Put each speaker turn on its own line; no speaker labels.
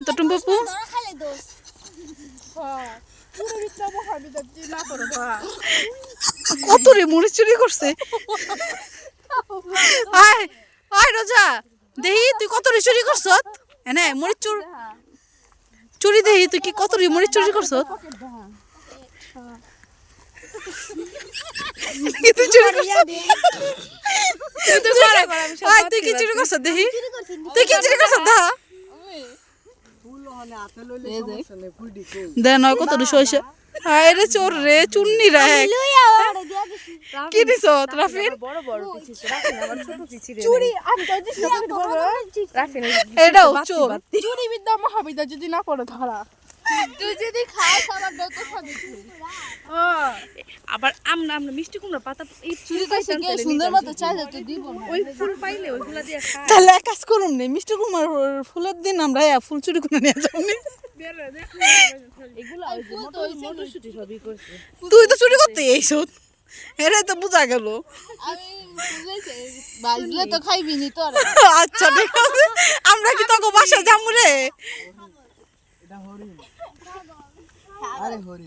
তো টুম্পু কত রে মরিচ চুরি করছে। আয় আয় রোজা দেহি তুই কত রে চুরি করছ এনে মরিচ চুরি দেহি তুই কি কত রে মরিচ চুরি করছ। তুই কি চুরি করছ দেহি তুই কি চুরি করছ দে নয় কত সইছে। হায় রে চোর রে চুন্নি রে কি দিছ রাফিন এটাও চোর
চুরি বিদ্যা মহাবিদ্যা যদি না করে ধরা তুই যদি খাস আমার তো সবই
আবার আমরা মিষ্টি কুমড়া পাতা এই
চুরি কইছে কে সুন্দর মতো চাইলে তো দিব না
ওই ফুল পাইলে ওইগুলা দিয়ে খা।
তাহলে এক কাজ করুম নে মিষ্টি কুমার ফুলের দিন আমরা ফুল চুরি করে নিয়ে যাবো নি।
এগুলা ওই মটরশুঁটি সবই করছে।
তুই তো চুরি করতে এইসব এরাই তো বোঝা গেল।
আমি বুঝাইছে বাজলে তো খাইবি নি তোর।
আচ্ছা ঠিক আছে আমরা কি তোকে বাসা যাবো রে।
আরে হরি